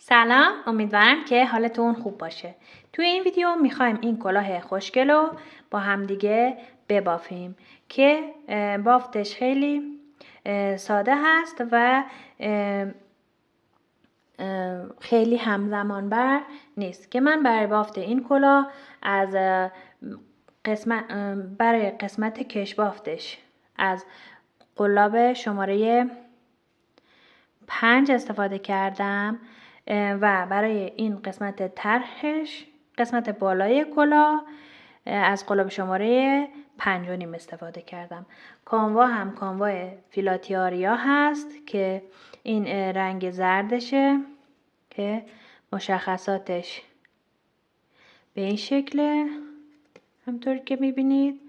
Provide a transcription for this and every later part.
سلام، امیدوارم که حالتون خوب باشه. توی این ویدیو میخوایم این کلاه خوشگل رو با همدیگه ببافیم که بافتش خیلی ساده هست و خیلی همزمان بر نیست که من برای بافت این کلاه از برای قسمت کش بافتش از قلاب شماره 5 استفاده کردم و برای این قسمت طرحش قسمت بالای کلاه از قلاب شماره 5.5 استفاده کردم. کانوا هم کانوا فیلاتیاریا هست که این رنگ زردشه که مشخصاتش به این شکله همطور که میبینید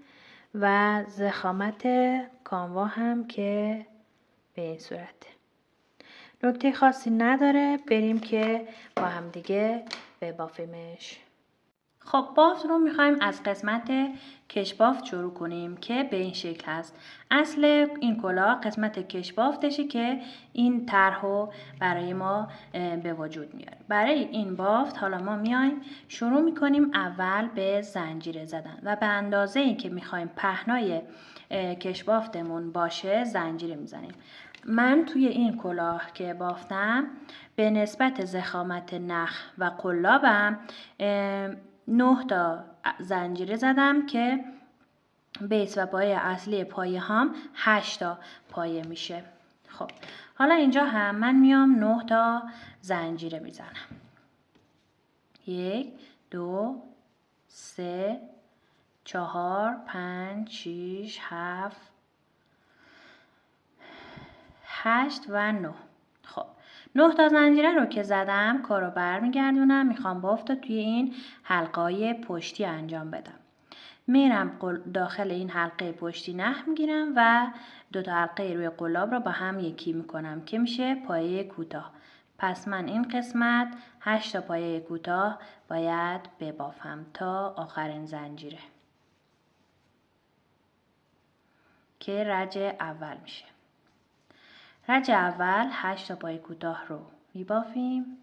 و ضخامت کانوا هم که به این صورته. نکته خاصی نداره، بریم که با هم دیگه ببافیمش. خب بافت رو میخوایم از قسمت کش بافت شروع کنیم که به این شکل هست. اصل این کلاه قسمت کش بافتشه که این طرحو برای ما به وجود میاره. برای این بافت حالا ما میایم شروع میکنیم اول به زنجیره زدن و به اندازه این که میخوایم پهنای کش بافتمون باشه زنجیره میزنیم. من توی این کلاه که بافتم به نسبت ضخامت نخ و قلابم 9 تا زنجیره زدم که بیس و پایه اصلی پایه هم 8 تا پایه میشه. خب حالا اینجا هم من میام 9 تا زنجیره میزنم. 1 2 3 4 5 6 7 8 و 9. خب 9 تا زنجیره رو که زدم کارو برمیگردونم، میخوام بافت رو توی این حلقه‌های پشتی انجام بدم. میرم داخل این حلقه پشتی نخ میگیرم و 2 تا حلقه روی قلاب رو با هم یکی میکنم که میشه پایه کوتاه. پس من این قسمت 8 تا پایه کوتاه باید ببافم تا آخرین زنجیره که رج اول میشه. رج اول 8 تا پایه کوتاه رو میبافیم.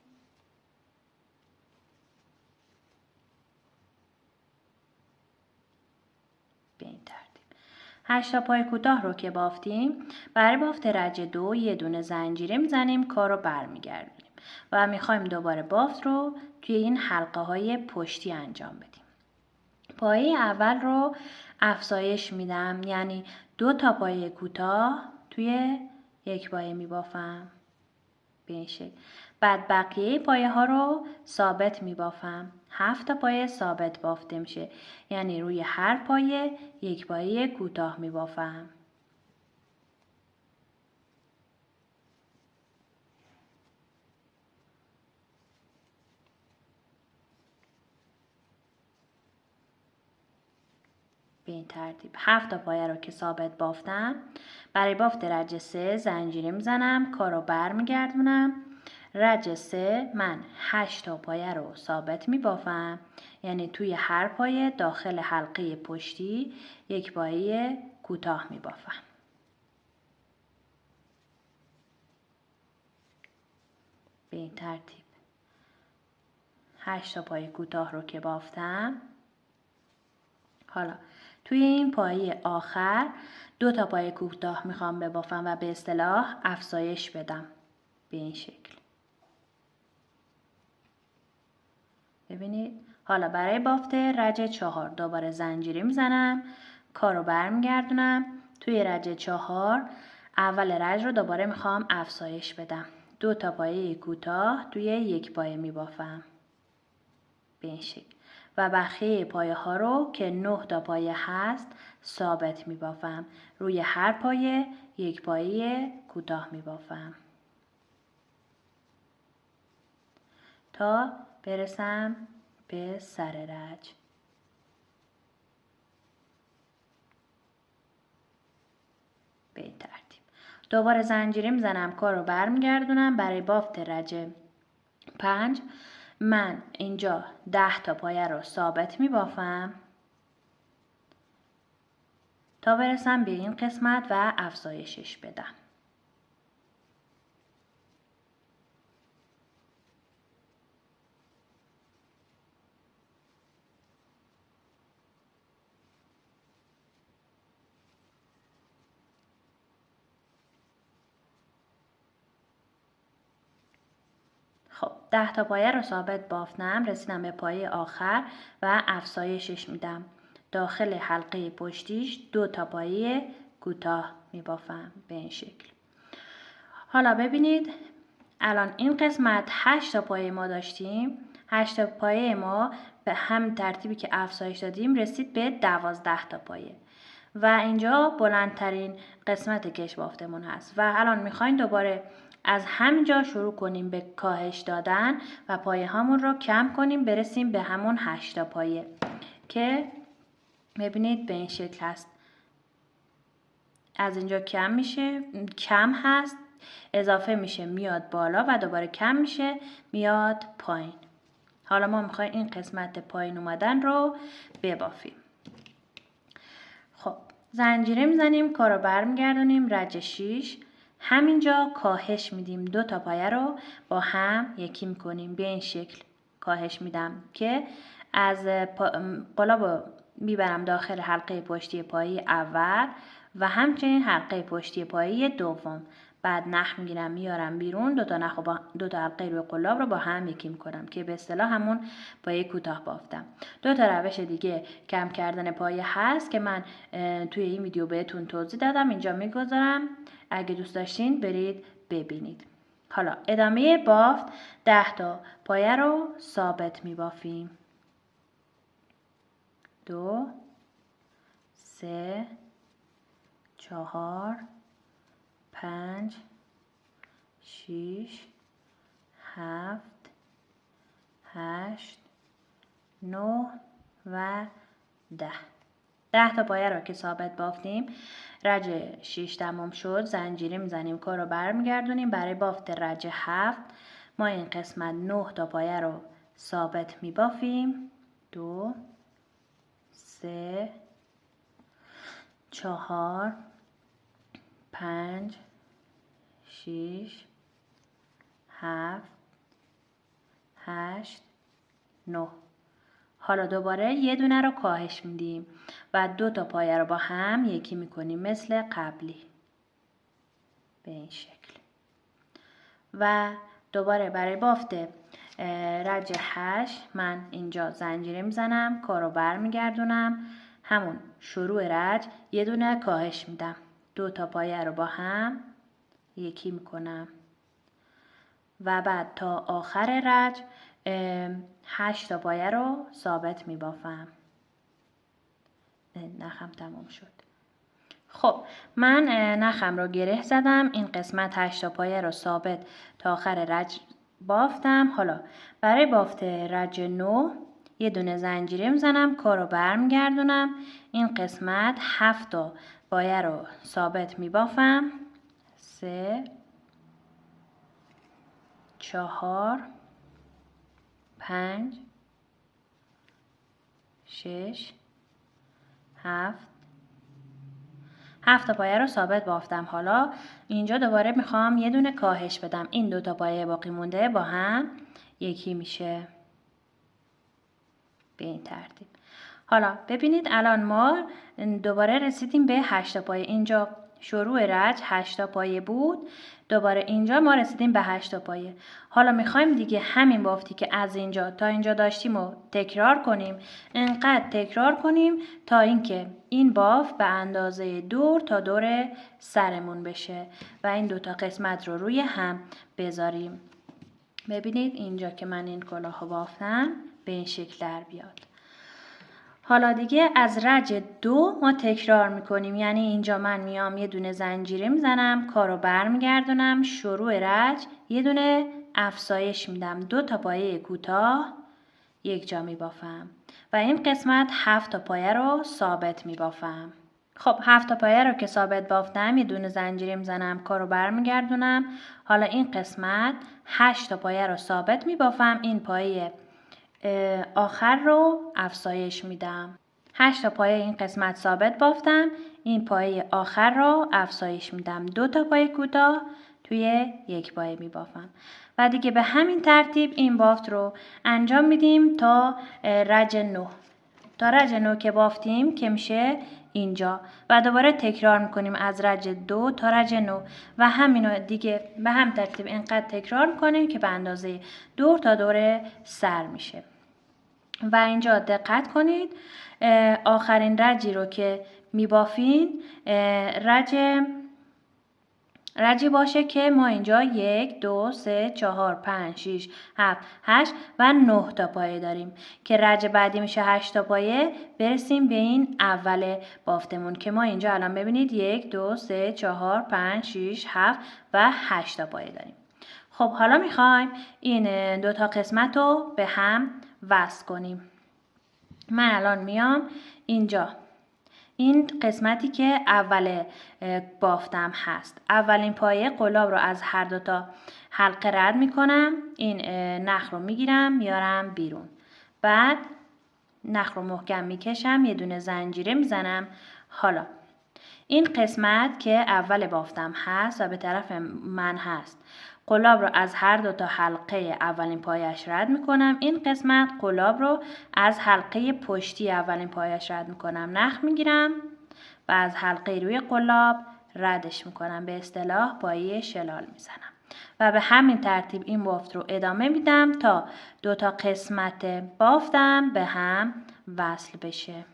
به این ترتیب 8 تا پایه کوتاه رو که بافتیم، برای بافت رج 2 یه دونه زنجیره میزنیم، کار رو برمیگردونیم و میخوایم دوباره بافت رو توی این حلقه های پشتی انجام بدیم. پایه اول رو افزایش میدم، یعنی 2 تا پایه کوتاه توی یک پایه میبافم به این شکل. بعد بقیه پایه ها رو ثابت میبافم. 7 تا پایه ثابت بافته میشه، یعنی روی هر پایه یک پایه کوتاه میبافم. به این ترتیب 7 تا پایه رو که ثابت بافتم، برای بافت رج 3 زنجیره میزنم، کارو برمیگردونم. رج 3 من 8 تا پایه رو ثابت میبافم، یعنی توی هر پایه داخل حلقه پشتی یک پایه کوتاه میبافم. به این ترتیب 8 تا پایه کوتاه رو که بافتم، حالا توی این پایه آخر 2 تا پایه کوتاه میخوام ببافم و به اصطلاح افزایش بدم به این شکل. ببینید حالا برای بافت رج 4 دوباره زنجیره میزنم، کارو برمیگردونم. توی رج 4 اول رج رو دوباره میخوام افزایش بدم. 2 تا پایه کوتاه توی یک پایه میبافم به این شکل و بقیه پایه ها رو که 9 تا پایه هست ثابت میبافم. روی هر پایه یک پایه کوتاه میبافم تا برسم به سر رج. به این ترتیب دوباره زنجیره میزنم، کار رو برمیگردونم. برای بافت رج 5 من اینجا 10 تا پایه رو ثابت میبافم تا برسم به این قسمت و افزایشش بدم. 10 تا پایه رو ثابت بافتم، رسیدم به پایه آخر و افزایشش میدم. داخل حلقه پشتیش 2 تا پایه کوتاه میبافم به این شکل. حالا ببینید الان این قسمت 8 تا پایه ما داشتیم. 8 تا پایه ما به هم ترتیبی که افزایش دادیم رسید به 12 تا پایه و اینجا بلندترین قسمت کش بافتمون هست و الان میخوایم دوباره از همینجا شروع کنیم به کاهش دادن و پایه هامون رو کم کنیم برسیم به همون 8 تا پایه که ببینید به این شکل هست. از اینجا کم میشه، کم هست، اضافه میشه میاد بالا و دوباره کم میشه میاد پایین. حالا ما میخوایم این قسمت پایین اومدن رو ببافیم. خب زنجیره میزنیم، کار رو برمیگردونیم رج 6. همینجا کاهش میدیم، 2 تا پایه رو با هم یکی میکنیم. به این شکل کاهش میدم که از قلاب میبرم داخل حلقه پشتی پایه اول و همچنین حلقه پشتی پایه دوم. بعد نخ میگیرم میارم بیرون، 2 تا نخ و 2 تا حلقه روی قلاب رو با هم یکی میکنم که به اصطلاح همون پایه کوتاه بافتم. 2 تا روش دیگه کم کردن پایه هست که من توی این ویدیو بهتون توضیح دادم، اینجا میگذارم، اگه دوست داشتین برید ببینید. حالا ادامه بافت 10 تا پایه رو ثابت میبافیم. 2 3 4 5 6 7 8 9 و 10. 10 تا پایه رو که ثابت بافتیم، رج 6 تمام شد، زنجیره میزنیم، کار رو برمیگردونیم. برای بافت رج 7 ما این قسمت 9 تا پایه رو ثابت میبافیم. 2 3 4 5 6 7 8 9. حالا دوباره یه دونه رو کاهش میدیم و 2 تا پایه رو با هم یکی میکنیم مثل قبلی به این شکل. و دوباره برای بافت رج 8 من اینجا زنجیره میزنم، کار رو برمیگردونم، همون شروع رج یه دونه کاهش میدم، 2 تا پایه رو با هم یکی میکنم و بعد تا آخر رج 8 تا پایه رو ثابت میبافم. نخم تمام شد. خب من نخم رو گره زدم، این قسمت 8 تا پایه رو ثابت تا آخر رج بافتم. حالا برای بافت رج 9 یه دونه زنجیره میزنم، کار رو برمیگردونم، این قسمت 7 تا پایه رو ثابت میبافم. 3 4 5 6 7 تا پایه رو ثابت بافتم. حالا اینجا دوباره میخوام یه دونه کاهش بدم، این 2 تا پایه باقی مونده با هم یکی میشه به این ترتیب. حالا ببینید الان ما دوباره رسیدیم به 8 تا پایه. اینجا شروع رج 8 تا پایه بود، دوباره اینجا ما رسیدیم به 8 تا پایه. حالا میخوایم دیگه همین بافتی که از اینجا تا اینجا داشتیم رو تکرار کنیم، انقدر تکرار کنیم تا اینکه این بافت به اندازه دور تا دور سرمون بشه و این 2 تا قسمت رو روی هم بذاریم. ببینید اینجا که من این کلاه رو بافتم به این شکل در بیاد. حالا دیگه از رج 2 ما تکرار میکنیم، یعنی اینجا من میام یه دونه زنجیره میزنم، کارو برمیگردونم، شروع رج یه دونه افزایش میدم، 2 تا پایه کوتاه یک جا میبافم و این قسمت 7 تا پایه رو ثابت میبافم. خب 7 تا پایه رو که ثابت بافتم، یه دونه زنجیره میزنم، کارو برمیگردونم. حالا این قسمت 8 تا پایه رو ثابت میبافم، این پایه آخر رو افزایش میدم. 8 تا پایه این قسمت ثابت بافتم، این پایه آخر رو افزایش میدم، 2 تا پایه کوتاه توی یک پایه میبافم و دیگه به همین ترتیب این بافت رو انجام میدیم تا رج 9. تا رج 9 که بافتیم که میشه اینجا و دوباره تکرار میکنیم از رج 2 تا رج 9 و همینو دیگه به هم ترتیب اینقدر تکرار میکنیم که به اندازه دور تا دور سر میشه. و اینجا دقت کنید آخرین رجی رو که میبافین رجی باشه که ما اینجا 1 2 3 4 5 6 7 8 و 9 تا پایه داریم که رج بعدی میشه 8 تا پایه. برسیم به این اول بافتمون که ما اینجا الان ببینید 1 2 3 4 5 6 7 و 8 تا پایه داریم. خب حالا میخوایم این دو تا قسمت رو به هم وصل کنیم. من الان میام اینجا این قسمتی که اول بافتم هست، اولین پایه قلاب رو از هر دو تا حلقه رد میکنم، این نخ رو میگیرم میارم بیرون، بعد نخ رو محکم میکشم، یه دونه زنجیره میزنم. حالا این قسمت که اول بافتم هست و به طرف من هست، قلاب رو از هر دو تا حلقه اولین پایش رد میکنم. این قسمت قلاب رو از حلقه پشتی اولین پایش رد میکنم، نخ میگیرم و از حلقه روی قلاب ردش میکنم، به اصطلاح پایه شلال میزنم و به همین ترتیب این بافت رو ادامه میدم تا دو تا قسمت بافتم به هم وصل بشه.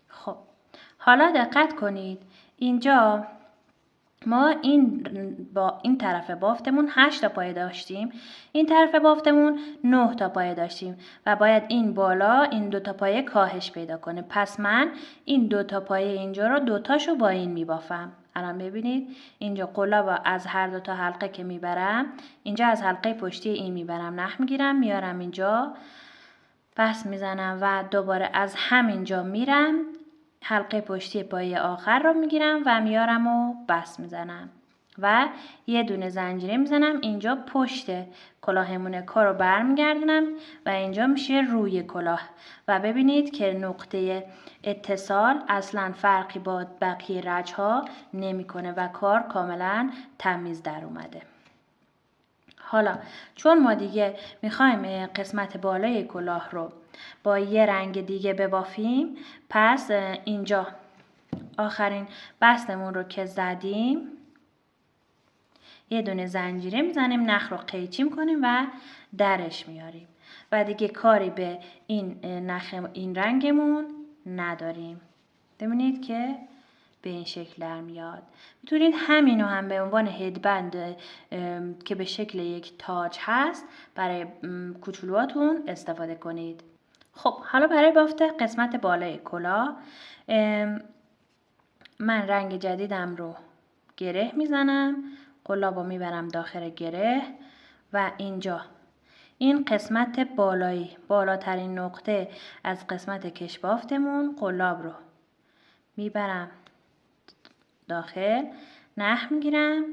خب حالا دقت کنید اینجا ما این طرف بافتمون 8 تا پایه داشتیم، این طرف بافتمون 9 تا پایه داشتیم و باید این بالا این 2 تا پایه کاهش پیدا کنه. پس من این 2 تا پایه اینجا رو 2 تاشو با این میبافم. الان ببینید اینجا قلاب از هر 2 تا حلقه که میبرم، اینجا از حلقه پشتی این میبرم، نخ میگیرم میارم اینجا بس میزنم و دوباره از همینجا میرم حلقه پشتی پایه آخر رو میگیرم و میارم و بس میزنم و یه دونه زنجیره میزنم اینجا پشت کلاهمون کار رو برمیگردونم و اینجا میشه روی کلاه و ببینید که نقطه اتصال اصلا فرقی با بقیه رج ها نمیکنه و کار کاملا تمیز در اومده. حالا چون ما دیگه میخوایم قسمت بالای کلاه رو با یه رنگ دیگه ببافیم، پس اینجا آخرین بستمون رو که زدیم یه دونه زنجیره میزنیم، نخ رو قیچی میکنیم و درش میاریم و دیگه کاری به این نخ این رنگمون نداریم. ببینید که به این شکل در میاد. میتونید همینو هم به عنوان هدبند که به شکل یک تاج هست برای کوچولوهاتون استفاده کنید. خب حالا برای بافت قسمت بالای کلاه من رنگ جدیدم رو گره میزنم، قلاب رو میبرم داخل گره و اینجا این قسمت بالاترین نقطه از قسمت کش بافتمون قلاب رو میبرم داخل، نخ میگیرم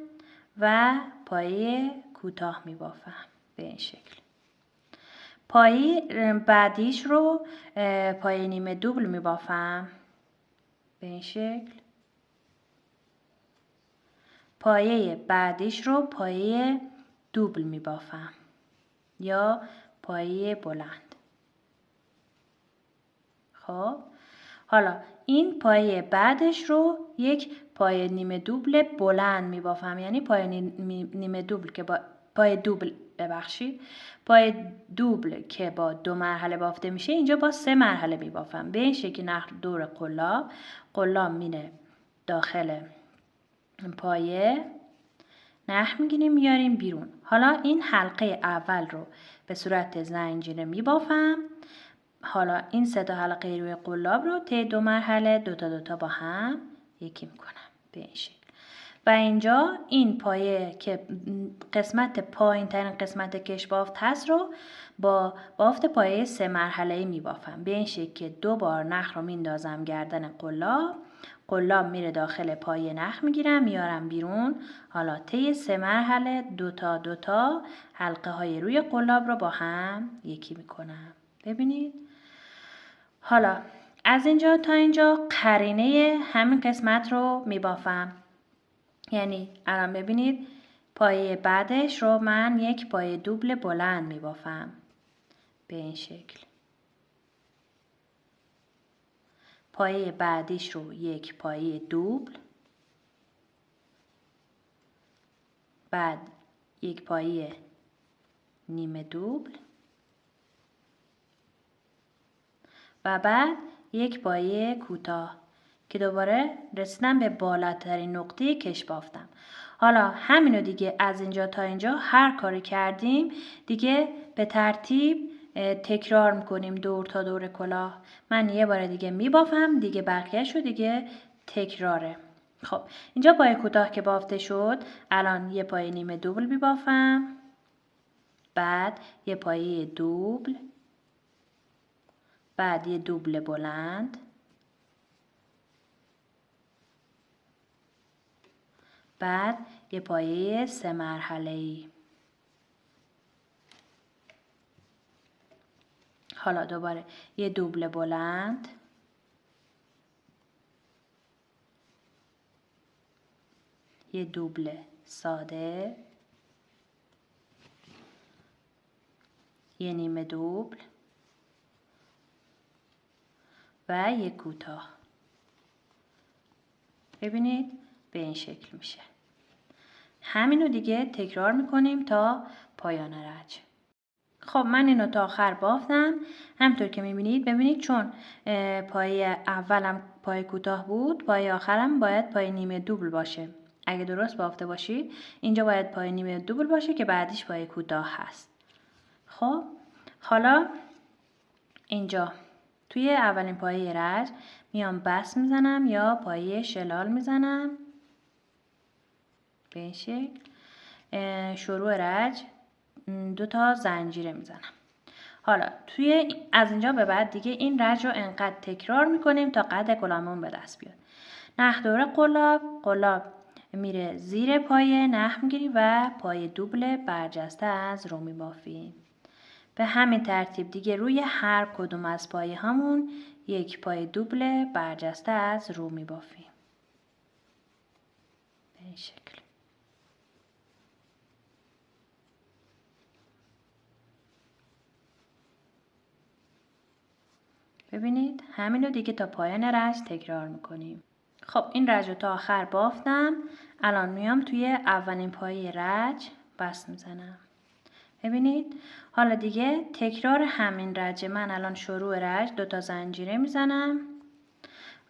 و پایه کوتاه میبافم به این شکل. پایه بعدیش رو پایه نیمه دوبل میبافم به این شکل. پایه بعدیش رو پایه دوبل میبافم یا پایه بلند. خب حالا این پایه بعدش رو یک پایه نیمه دوبل بلند میبافم، یعنی پایه نیمه دوبل که با پایه دوبل که با 2 مرحله بافته میشه اینجا با 3 مرحله میبافم به این شکل. نخ دور قلاب میره داخل پایه، نخ میگیریم میاریم بیرون. حالا این حلقه اول رو به صورت زنجیره میبافم. حالا این 3 تا حلقه روی قلاب رو طی 2 مرحله 2 تا با هم یکی میکنم به این شکل و اینجا این پایه که قسمت پایین ترین قسمت کش بافت هست رو با بافت پایه 3 مرحله‌ای می بافم. به این شکل که 2 بار نخ رو میندازم گردن قلاب، قلاب میره داخل پایه نخ میگیرم میارم بیرون. حالا طی 3 مرحله 2 تا حلقه های روی قلاب رو با هم یکی میکنم. ببینید. حالا از اینجا تا اینجا قرینه همین قسمت رو میبافم. یعنی الان ببینید پایه بعدش رو من یک پایه دوبل بلند میبافم به این شکل. پایه بعدیش رو یک پایه دوبل، بعد یک پایه نیمه دوبل و بعد یک پایه کوتاه که دوباره رسیدم به بالاترین نقطه کش بافتم. حالا همینو دیگه از اینجا تا اینجا هر کاری کردیم دیگه به ترتیب تکرار میکنیم دور تا دور کلاه. من یه بار دیگه میبافم دیگه، بقیه‌شو دیگه تکراره. خب اینجا پایه کوتاه که بافته شد، الان یه پایه نیمه دوبل میبافم، بعد یه پایه دوبل، بعد یه دوبل بلند، بعد یه پایه 3 مرحله‌ای. حالا دوباره یه دوبل بلند، یه دوبل ساده، یه نیمه دوبل و یه کوتاه. ببینید به این شکل میشه. همینو دیگه تکرار میکنیم تا پایان رج. خب من اینو تا آخر بافتم. همطور که میبینید ببینید چون پایه اولم پایه کوتاه بود، پایه آخرم باید پایه نیمه دوبل باشه. اگه درست بافته باشید اینجا باید پایه نیمه دوبل باشه که بعدش پایه کوتاه هست. خب حالا اینجا توی اولین پایه رج میام بست میزنم یا پایه شلال میزنم به این شکل. شروع رج 2 تا زنجیره میزنم. حالا از اینجا به بعد دیگه این رج رو انقدر تکرار میکنیم تا قد کلاهمون به دست بیاد. نخ دور قلاب میره زیر پایه، نخ میگیریم و پایه دوبل برجسته از رو میبافیم. به همین ترتیب دیگه روی هر کدوم از پایه همون یک پایه دوبل برجسته از رو میبافیم. به این شکل. ببینید همینو دیگه تا پایان رج تکرار میکنیم. خب این رج رو تا آخر بافتم. الان میام توی اولین پایه رج بست میزنم. ببینید حالا دیگه تکرار همین رج. من الان شروع رج 2 تا زنجیره میزنم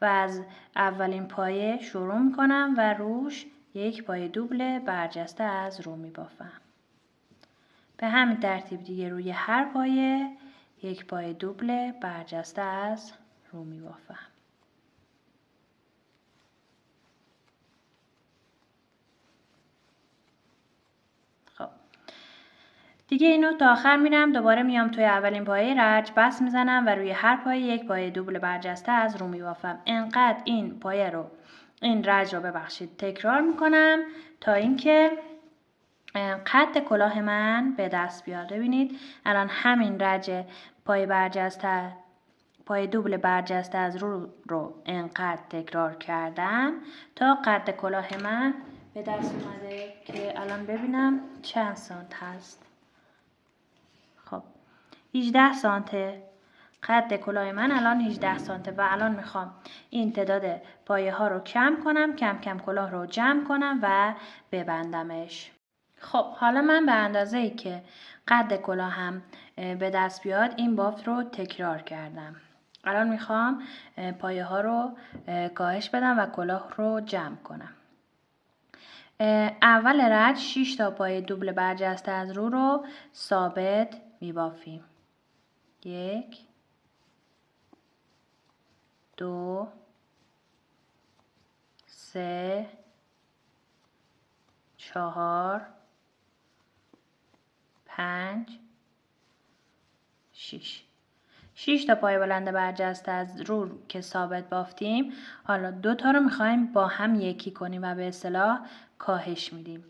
و از اولین پایه شروع میکنم و روش یک پایه دوبل برجسته از رو میبافم. به همین ترتیب دیگه روی هر پایه یک پایه دوبل برجسته از رو میبافم. خب دیگه اینو تا آخر میرم، دوباره میام توی اولین پایه رج بست میزنم و روی هر پایه یک پایه دوبل برجسته از رو میبافم. انقدر این رج رو تکرار میکنم تا اینکه قد کلاه من به دست بیاد. ببینید الان همین رج پایه دوبل برجسته از رو انقدر تکرار کردم تا قد کلاه من به دست اومده که الان ببینم چند سانت هست. خب 18 سانته. قد کلاه من الان 18 سانته و الان میخوام این تعداد پایه ها رو کم کنم، کم کم کلاه رو جمع کنم و ببندمش. خب حالا من به اندازه ای که قد کلاهم به دست بیاد این بافت رو تکرار کردم. الان میخوام پایه ها رو کاهش بدم و کلاه رو جمع کنم. اول رج 6 تا پایه دوبل برجسته از رو ثابت میبافیم. 1 2 3 4 5 6 6 تا پای بلند برجسته از رو که ثابت بافتیم. حالا 2 تا رو میخوایم با هم یکی کنیم و به اصطلاح کاهش میدیم.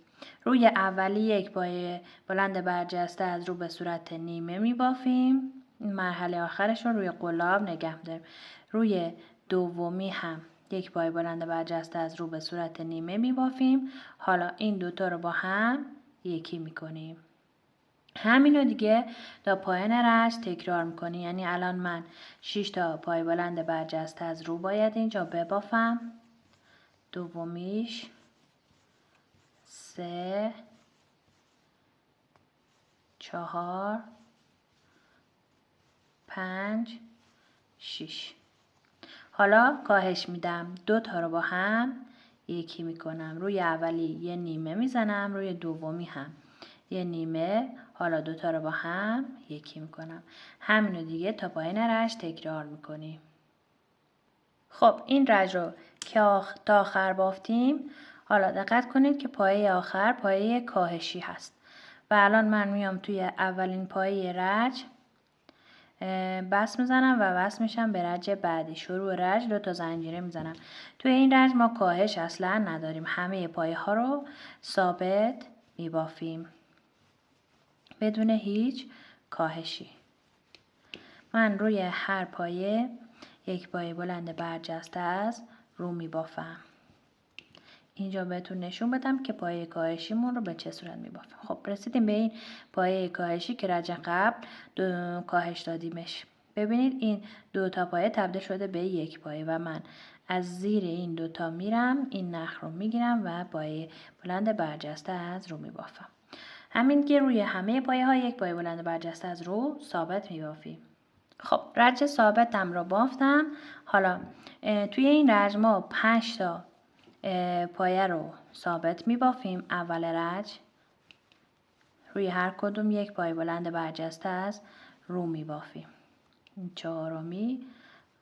روی اولی یک پای بلند برجسته از رو به صورت نیمه میبافیم. مرحله آخرش رو روی قلاب نگه داریم. روی دومی هم یک پای بلند برجسته از رو به صورت نیمه میبافیم. حالا این 2 تا رو با هم یکی میکنیم. همینو دیگه تا پایان رشت تکرار میکنی. یعنی الان من 6 تا پای بلند برجسته از رو باید اینجا ببافم. دومیش 3 4 5 6. حالا کاهش میدم. 2 تا رو با هم یکی میکنم. روی اولی یه نیمه میزنم، روی دومی هم یه نیمه. حالا 2 تا رو با هم یکی میکنم. همینو دیگه تا پایان رشت تکرار میکنیم. خب این رج رو که تا آخر بافتیم. حالا دقت کنید که پایه آخر پایه کاهشی هست و الان من میام توی اولین پایه رج بس میزنم و بس میشم به رج بعدی. شروع رج 2 تا زنجیره میزنم. توی این رج ما کاهش اصلا نداریم. همه پایه ها رو ثابت میبافیم بدون هیچ کاهشی. من روی هر پایه یک پایه بلند برجسته از رو میبافم. اینجا بهتون نشون بدم که پایه کاهشیمون رو به چه صورت میبافیم. خب رسیدیم به این پایه کاهشی که رج قبل کاهش دادیمش. ببینید این 2 تا پایه تبدیل شده به یک پایه و من از زیر این 2 تا میرم، این نخ رو میگیرم و پایه بلند برجسته از رو میبافم. همین که روی همه پایه ها یک پایه بلند برجسته از رو ثابت میبافیم. خب رج ثابتم رو بافتم. حالا توی این رج ما 5 تا پایه رو ثابت میبافیم. اول رج روی هر کدوم یک پایه بلند برجسته از رو میبافیم. این چهارمی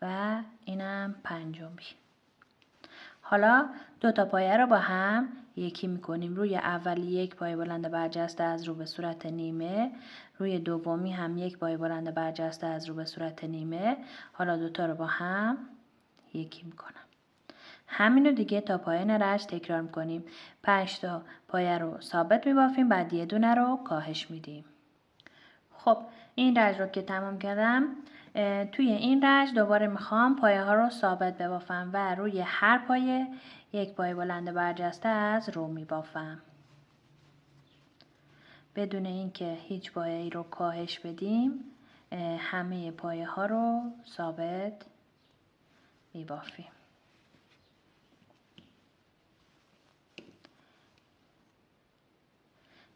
و اینم پنجمی. حالا 2 تا پایه رو با هم یکی میکنیم. روی اولی یک پایه بلند برجسته از رو به صورت نیمه، روی دومی هم یک پایه بلند برجسته از رو به صورت نیمه. حالا 2 تا رو با هم یکی میکنم. همینو دیگه تا پایان رج تکرار میکنیم. 5 تا پایه رو ثابت میبافیم، بعد یه دونه رو کاهش میدیم. خب این رج رو که تمام کردم، توی این رج دوباره میخوام پایه ها رو ثابت ببافم و روی هر پایه یک پایه بلند برجسته از رو میبافم بدون اینکه هیچ پایه ای رو کاهش بدیم. همه پایه ها رو ثابت میبافیم.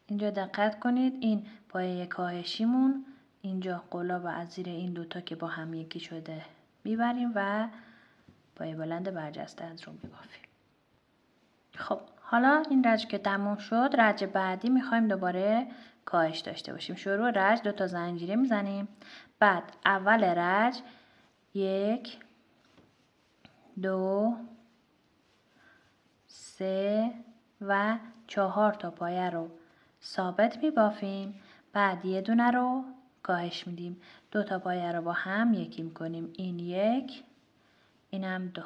اینجا دقت کنید این پایه کاهشیمون اینجا قلاب از زیر این 2 تا که با هم یکی شده میبریم و پایه بلند برجسته از رو میبافیم. خب حالا این رج که تموم شد، رج بعدی میخوایم دوباره کاهش داشته باشیم. شروع رج 2 تا زنجیره میزنیم. بعد اول رج 1 2 3 و 4 تا پایه رو ثابت میبافیم. بعد یه دونه رو کاهش میدیم. 2 تا پایه رو با هم یکی میکنیم. این 1 اینم 2.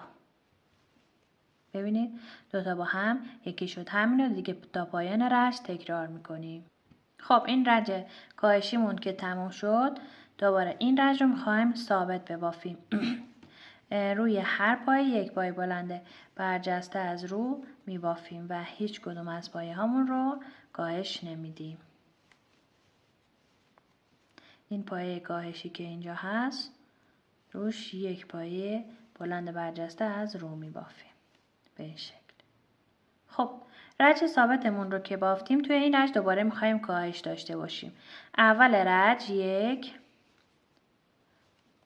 ببینید 2 تا با هم یکی شد. همین رو دیگه تا پایان رج تکرار میکنیم. خب این رج کاهشیمون که تموم شد، دوباره این رج رو میخوایم ثابت ببافیم. روی هر پایه یک پایه بلند برجسته از رو میبافیم و هیچ کدوم از پایه هامون رو کاهش نمیدیم. این پایه کاهشی که اینجا هست روش یک پایه بلند برجسته از رو میبافیم به این شکل. خب رج ثابتمون رو که بافتیم، توی این رج دوباره میخوایم کاهش داشته باشیم. اول رج 1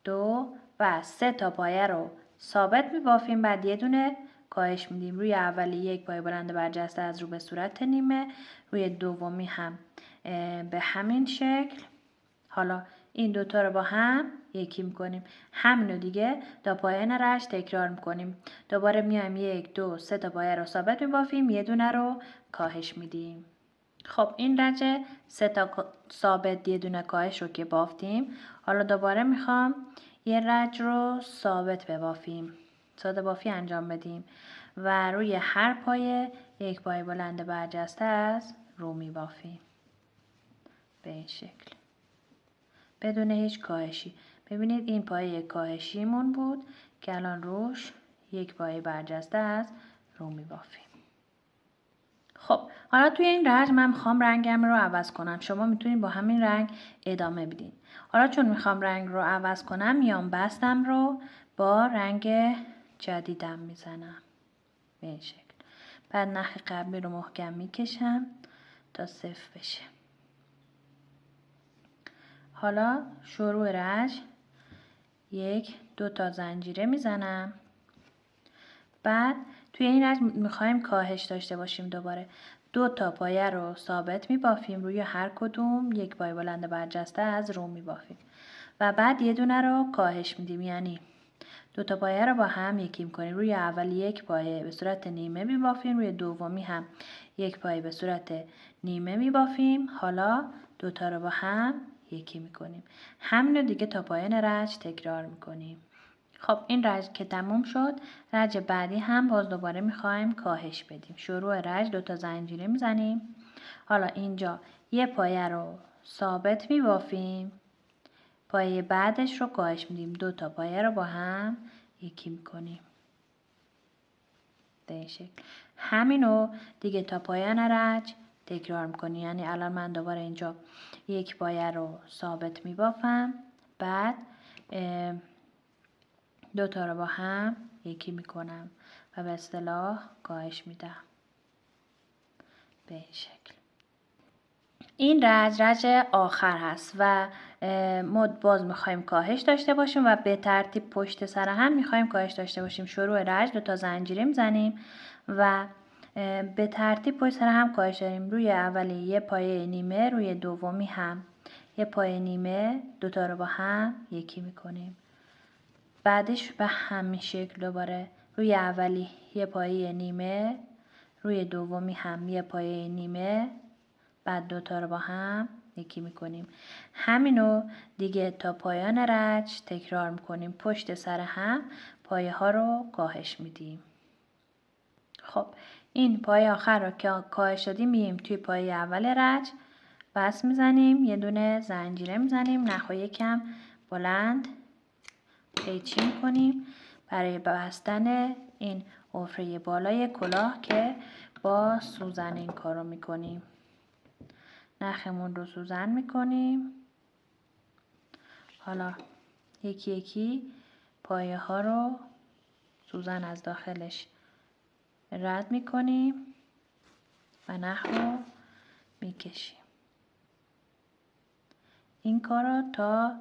2 و 3 تا پایه رو ثابت میبافیم. بعد یه دونه کاهش میدیم. روی اولی یک پایه بلند برجسته از رو به صورت نیمه، روی دومی هم به همین شکل. حالا این دوتا رو با هم یکی میکنیم. همینو دیگه تا پایان رشت تکرار میکنیم. دوباره میایم 1 2 3 تا پایه رو ثابت میبافیم، یه دونه رو کاهش میدیم. خب این رج 3 تا ثابت یه دونه کاهش رو که بافتیم، حالا دوباره میخوام یه رج رو ثابت ببافیم، ساده بافی انجام بدیم و روی هر پایه یک پایه بلند برجسته از رو میبافیم به این شکل بدون هیچ کاهشی. ببینید این پایه کاهشیمون بود که الان روش یک پایه برجسته از رو میبافیم. خب حالا توی این رنگ من میخوام رنگم رو عوض کنم. شما میتونید با همین رنگ ادامه بدین. حالا چون میخوام رنگ رو عوض کنم، میام بستم رو با رنگ جدیدم میزنم به این شکل. بعد نخ قبلی رو محکم میکشم تا صفر بشه. حالا شروع رنگ 1 2 تا زنجیره میزنم. بعد توی این رنگ میخوایم کاهش داشته باشیم. دوباره 2 تا پایه رو ثابت میبافیم، روی هر کدوم یک پایه بلند برجسته از رو میبافیم و بعد یه دونه رو کاهش میدیم، یعنی 2 تا پایه رو با هم یکی میکنیم. روی اولی یک پایه به صورت نیمه میبافیم، روی دومی هم یک پایه به صورت نیمه میبافیم. حالا 2 تا رو با هم یکی میکنیم. همین رو دیگه تا پایان رنج تکرار میکنیم. خب این رنج که تموم شد، رنج بعدی هم باز دوباره میخوایم کاهش بدیم. شروع رنج 2 تا زنجیره میزنیم. حالا اینجا یه پایه رو ثابت میبافیم، پایه بعدش رو کاهش میدیم، 2 تا پایه رو با هم یکی میکنیم به این شکل. همینو دیگه تا پایان رنج تکرار میکنیم. یعنی الان من دوباره اینجا یک پایه رو ثابت میبافم، بعد 2 تا رو با هم یکی میکنم و به اصطلاح کاهش میدم به این شکل. این رج آخر هست و ما باز میخوایم کاهش داشته باشیم و به ترتیب پشت سر هم میخوایم کاهش داشته باشیم. شروع رج 2 تا زنجیره میزنیم و به ترتیب پشت سر هم کاهش داریم. روی اولی یه پایه نیمه، روی دومی هم یه پایه نیمه، 2 تا رو با هم یکی میکنیم. بعدش به همین شکل دوباره روی اولی یه پایه نیمه، روی دومی هم یه پایه نیمه، بعد 2 تا رو با هم یکی میکنیم. همینو دیگه تا پایان رج تکرار میکنیم. پشت سر هم پایه ها رو کاهش میدیم. خب این پایه آخر رو که کاهش دادیم، مییم توی پایه اول رج بس میزنیم، یه دونه زنجیره میزنیم، نخو یکم بلند قیچی میکنیم برای بستن این حفره بالای کلاه که با سوزن این کارو میکنیم. نخمون رو سوزن میکنیم. حالا یکی یکی پایه ها رو سوزن از داخلش رد میکنیم و نخ رو میکشیم. این کار رو تا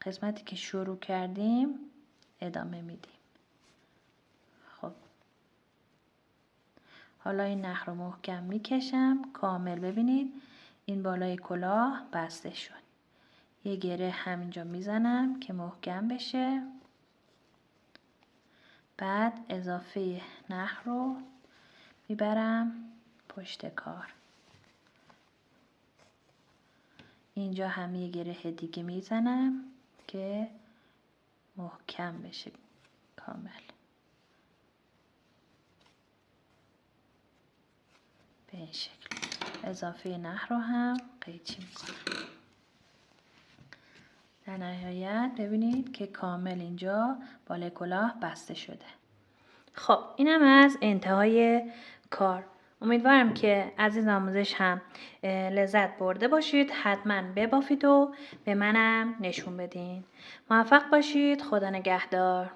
قسمتی که شروع کردیم ادامه میدیم. خب حالا این نخ رو محکم میکشم کامل. ببینید این بالای کلاه بسته شد. یه گره همینجا میزنم که محکم بشه. بعد اضافه نخ رو میبرم پشت کار. اینجا هم یه گره دیگه میزنم که محکم بشه کامل. به این شکل اضافه نخ رو هم قیچی میکنم. در نهایت ببینید که کامل اینجا بالای کلاه بسته شده. خب اینم از انتهای کار. امیدوارم که از این آموزش هم لذت برده باشید. حتما ببافید و به منم نشون بدین. موفق باشید. خدا نگهدار.